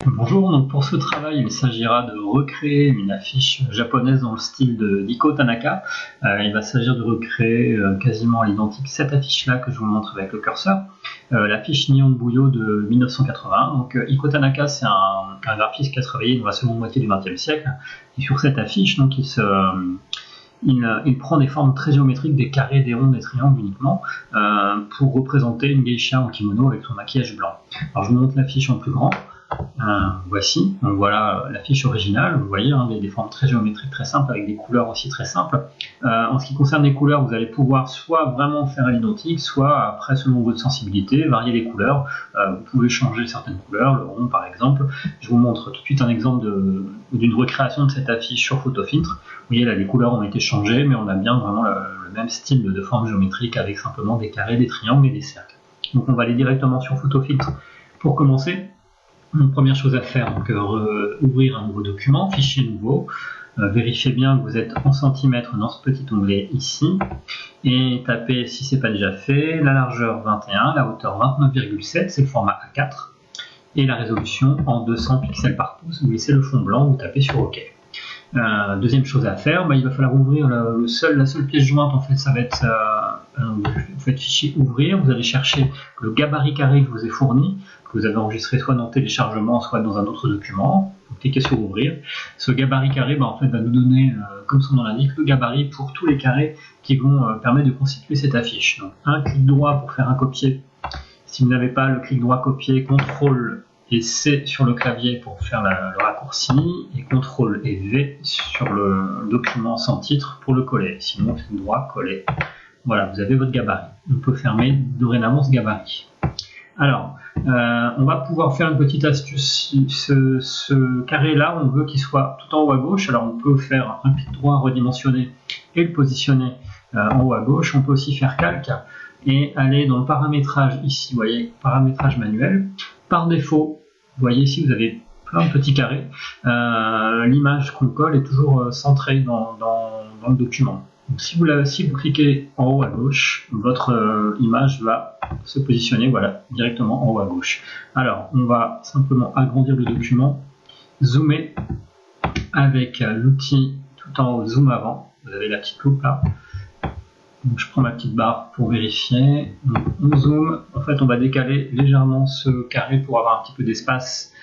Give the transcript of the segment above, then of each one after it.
Bonjour, donc pour ce travail, il s'agira de recréer une affiche japonaise dans le style d'Iko Tanaka. Il va s'agir de recréer quasiment à l'identique cette affiche-là que je vous montre avec le curseur, l'affiche Nihon Buyo de 1980. Donc Iko Tanaka, c'est un graphiste qui a travaillé dans la seconde moitié du XXe siècle. Et sur cette affiche, donc, il prend des formes très géométriques, des carrés, des ronds, des triangles uniquement, pour représenter une geisha en kimono avec son maquillage blanc. Alors je vous montre l'affiche en plus grand. Voici, donc voilà l'affiche originale, vous voyez des formes très géométriques, très simples, avec des couleurs aussi très simples. En ce qui concerne les couleurs, vous allez pouvoir soit vraiment faire à l'identique, soit après selon votre sensibilité, varier les couleurs. Vous pouvez changer certaines couleurs, le rond par exemple. Je vous montre tout de suite un exemple d'une recréation de cette affiche sur PhotoFiltre. Vous voyez là les couleurs ont été changées, mais on a bien vraiment le même style de forme géométrique avec simplement des carrés, des triangles et des cercles. Donc on va aller directement sur PhotoFiltre pour commencer. Donc, première chose à faire, donc, ouvrir un nouveau document, fichier nouveau, vérifiez bien que vous êtes en centimètres dans ce petit onglet ici, et tapez, si ce n'est pas déjà fait, la largeur 21, la hauteur 29,7, c'est le format A4, et la résolution en 200 pixels par pouce. Vous laissez le fond blanc, vous tapez sur OK. Deuxième chose à faire, il va falloir ouvrir la seule pièce jointe, en fait, ça va être, vous faites fichier ouvrir, vous allez chercher le gabarit carré que je vous ai fourni, que vous avez enregistré soit dans le téléchargement, soit dans un autre document. Donc, cliquez sur ouvrir. Ce gabarit carré en fait, va nous donner, comme son nom l'indique, le gabarit pour tous les carrés qui vont permettre de constituer cette affiche. Donc, un clic droit pour faire un copier. Si vous n'avez pas le clic droit copier, CTRL et C sur le clavier pour faire le raccourci, et CTRL et V sur le document sans titre pour le coller. Sinon, clic droit, coller. Voilà, vous avez votre gabarit. On peut fermer dorénavant ce gabarit. Alors, on va pouvoir faire une petite astuce. Ce carré-là, on veut qu'il soit tout en haut à gauche. Alors, on peut faire un clic droit redimensionner et le positionner en haut à gauche. On peut aussi faire calque et aller dans le paramétrage ici, vous voyez, paramétrage manuel. Par défaut, vous voyez ici, vous avez plein de petits carrés. L'image qu'on colle est toujours centrée dans le document. Donc, si vous cliquez en haut à gauche, votre image va se positionner directement en haut à gauche. Alors, on va simplement agrandir le document, zoomer avec l'outil tout en haut, zoom avant. Vous avez la petite loupe là. Donc, je prends ma petite barre pour vérifier. Donc, on zoome. En fait, on va décaler légèrement ce carré pour avoir un petit peu d'espace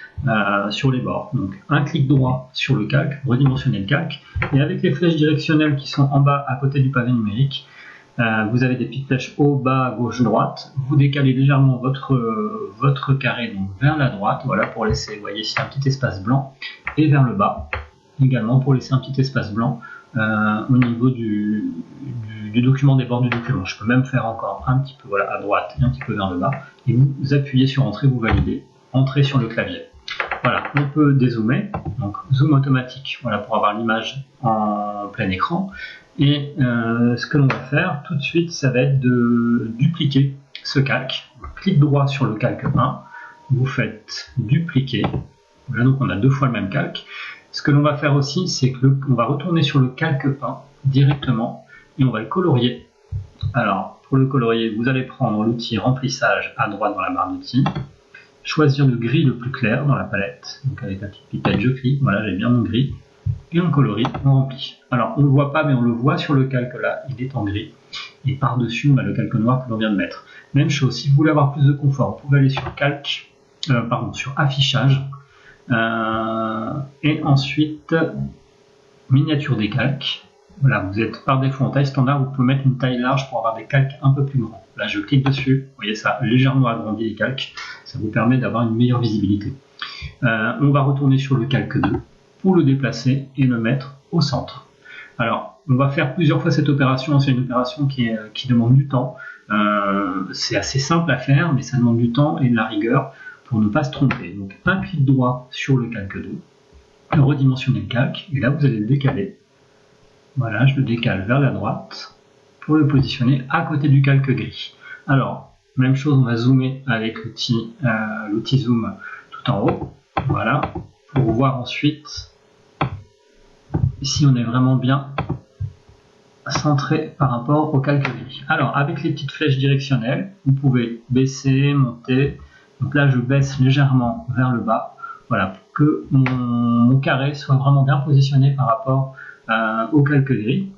sur les bords. Donc, un clic droit sur le calque, redimensionner le calque, et avec les flèches directionnelles qui sont en bas à côté du pavé numérique, vous avez des petites flèches haut, bas, gauche, droite. Vous décalez légèrement votre carré donc vers la droite, voilà, pour laisser, vous voyez ici, un petit espace blanc, et vers le bas également pour laisser un petit espace blanc au niveau du document, des bords du document. Je peux même faire encore un petit peu à droite et un petit peu vers le bas, et vous appuyez sur Entrée, vous validez, Entrée sur le clavier. Voilà, on peut dézoomer, donc zoom automatique, voilà, pour avoir l'image en plein écran. Et ce que l'on va faire tout de suite, ça va être de dupliquer ce calque. Clic droit sur le calque 1, vous faites dupliquer. Voilà, donc on a deux fois le même calque. Ce que l'on va faire aussi, c'est qu'on va retourner sur le calque 1 directement et on va le colorier. Alors, pour le colorier, vous allez prendre l'outil remplissage à droite dans la barre d'outils, choisir le gris le plus clair dans la palette. Donc avec la petite pipette, je clique, voilà, j'ai bien mon gris. Et on colorie, on remplit. Alors, on ne le voit pas, mais on le voit sur le calque là, il est en gris. Et par-dessus, on a le calque noir que l'on vient de mettre. Même chose, si vous voulez avoir plus de confort, vous pouvez aller sur calque, sur affichage, et ensuite, miniature des calques. Voilà, vous êtes par défaut en taille standard, vous pouvez mettre une taille large pour avoir des calques un peu plus grands. Là, je clique dessus, vous voyez ça, légèrement agrandi les calques, ça vous permet d'avoir une meilleure visibilité. On va retourner sur le calque 2 pour le déplacer et le mettre au centre. Alors, on va faire plusieurs fois cette opération, c'est une opération qui demande du temps. C'est assez simple à faire, mais ça demande du temps et de la rigueur pour ne pas se tromper. Donc, un clic droit sur le calque 2, redimensionner le calque, et là, vous allez le décaler. Voilà, je le décale vers la droite pour le positionner à côté du calque gris. Alors, même chose, on va zoomer avec l'outil zoom tout en haut. Voilà, pour voir ensuite si on est vraiment bien centré par rapport au calque gris. Alors, avec les petites flèches directionnelles, vous pouvez baisser, monter. Donc là, je baisse légèrement vers le bas voilà, pour que mon carré soit vraiment bien positionné par rapport au calque gris.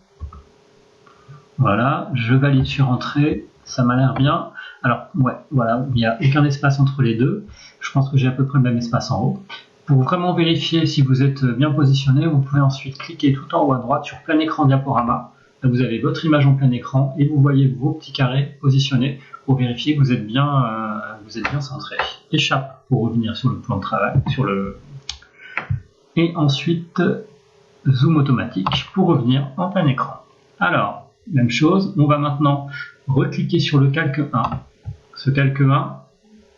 Voilà, je valide sur entrée, ça m'a l'air bien. Alors, ouais, voilà, il n'y a aucun espace entre les deux. Je pense que j'ai à peu près le même espace en haut. Pour vraiment vérifier si vous êtes bien positionné, vous pouvez ensuite cliquer tout en haut à droite sur plein écran diaporama. Là, vous avez votre image en plein écran et vous voyez vos petits carrés positionnés pour vérifier que vous êtes bien centré. Échappe pour revenir sur le plan de travail, et ensuite zoom automatique pour revenir en plein écran. Alors, même chose, on va maintenant recliquer sur le calque 1. Ce calque 1,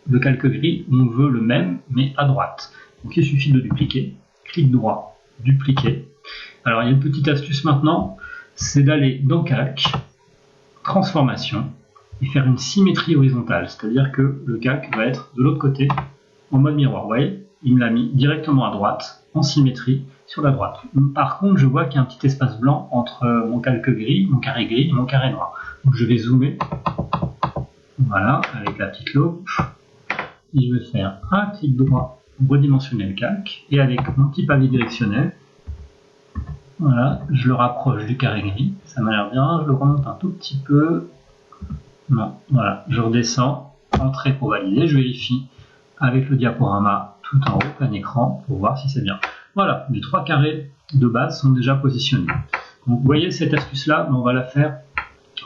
le calque gris, on veut le même, mais à droite. Donc il suffit de dupliquer, clic droit, dupliquer. Alors il y a une petite astuce maintenant, c'est d'aller dans calque, transformation, et faire une symétrie horizontale, c'est-à-dire que le calque va être de l'autre côté, en mode miroir. Vous voyez, il me l'a mis directement à droite, en symétrie, sur la droite. Par contre, je vois qu'il y a un petit espace blanc entre mon calque gris, mon carré gris et mon carré noir. Donc je vais zoomer, voilà, avec la petite loupe, et je vais faire un clic droit, redimensionner le calque, et avec mon petit pavé directionnel, voilà, je le rapproche du carré gris, ça m'a l'air bien, je le remonte un tout petit peu, non, voilà, je redescends, entrée pour valider, je vérifie avec le diaporama tout en haut, plein écran, pour voir si c'est bien. Voilà, les 3 carrés de base sont déjà positionnés. Donc vous voyez cette astuce-là, on va la faire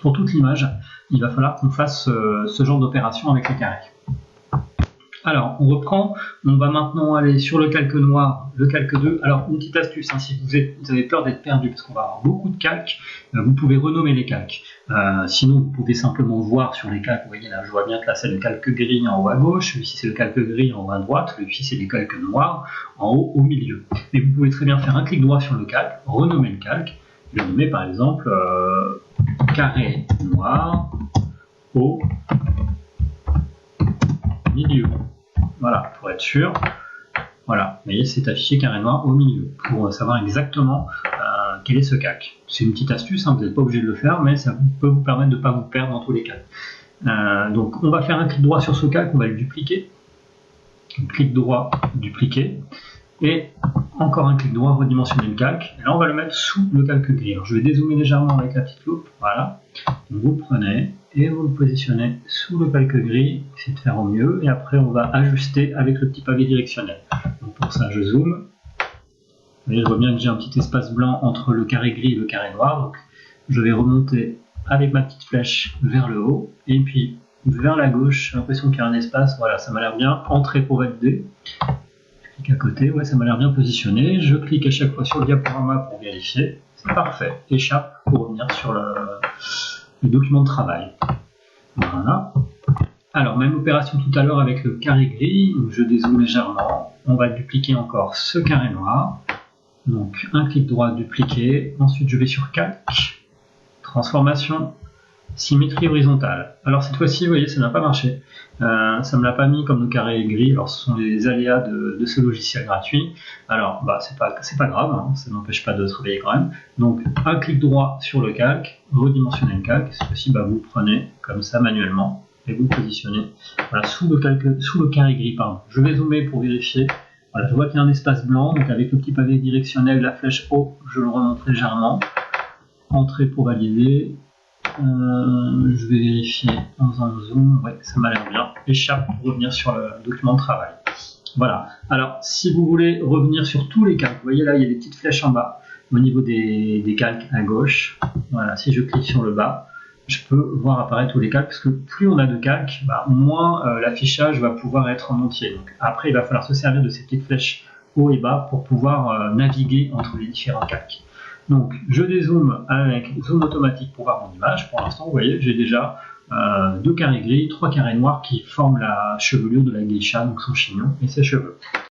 pour toute l'image. Il va falloir qu'on fasse ce genre d'opération avec les carrés. Alors, on reprend, on va maintenant aller sur le calque noir, le calque 2. Alors, une petite astuce, hein, si vous avez peur d'être perdu, parce qu'on va avoir beaucoup de calques, vous pouvez renommer les calques. Sinon, vous pouvez simplement voir sur les calques, vous voyez là, je vois bien que là c'est le calque gris en haut à gauche, ici c'est le calque gris en haut à droite, ici c'est les calques noirs en haut au milieu. Mais vous pouvez très bien faire un clic droit sur le calque, renommer le calque, je vais nommer par exemple carré noir au milieu. Voilà, pour être sûr. Voilà, vous voyez, c'est affiché carré noir au milieu, pour savoir exactement quel est ce calque. C'est une petite astuce, hein, vous n'êtes pas obligé de le faire, mais ça peut vous permettre de ne pas vous perdre dans tous les cas. Donc on va faire un clic droit sur ce calque, on va le dupliquer. Clic droit, dupliquer. Et encore un clic droit, redimensionner le calque. Et là on va le mettre sous le calque gris. Alors, je vais dézoomer légèrement avec la petite loupe, voilà. Donc, vous le prenez et vous le positionnez sous le calque gris, essayez de faire au mieux, et après on va ajuster avec le petit pavé directionnel. Donc pour ça je zoome, vous voyez, je vois bien que j'ai un petit espace blanc entre le carré gris et le carré noir, donc je vais remonter avec ma petite flèche vers le haut, et puis vers la gauche, j'ai l'impression qu'il y a un espace, voilà, ça m'a l'air bien, entrée pour valider, je clique à côté, ouais, ça m'a l'air bien positionné, je clique à chaque fois sur le diaporama pour vérifier, c'est parfait, échappe pour revenir sur le document de travail. Voilà. Alors, même opération tout à l'heure avec le carré gris, je dézoome légèrement. On va dupliquer encore ce carré noir. Donc, un clic droit, dupliquer. Ensuite, je vais sur calque, transformation, symétrie horizontale. Alors, cette fois-ci, vous voyez, ça n'a pas marché. Ça ne me l'a pas mis comme le carré gris. Alors, ce sont les aléas de ce logiciel gratuit. Alors, bah, c'est pas grave, hein, ça n'empêche pas de se réveiller quand même. Donc, un clic droit sur le calque, redimensionner le calque. Cette fois-ci, bah, vous le prenez comme ça manuellement et vous le positionnez voilà, sous le carré gris. Pardon. Je vais zoomer pour vérifier. Voilà, je vois qu'il y a un espace blanc. Donc, avec le petit pavé directionnel, la flèche haut, je le remonte légèrement. Entrée pour valider. Je vais vérifier en faisant le zoom, ouais, ça m'a l'air bien. Échappe pour revenir sur le document de travail. Voilà. Alors, si vous voulez revenir sur tous les calques, vous voyez là, il y a des petites flèches en bas au niveau des calques à gauche. Voilà, si je clique sur le bas, je peux voir apparaître tous les calques parce que plus on a de calques, bah, moins l'affichage va pouvoir être en entier. Donc, après, il va falloir se servir de ces petites flèches haut et bas pour pouvoir naviguer entre les différents calques. Donc, je dézoome avec zoom automatique pour voir mon image. Pour l'instant, vous voyez, j'ai déjà 2 carrés gris, 3 carrés noirs qui forment la chevelure de la geisha, donc son chignon et ses cheveux.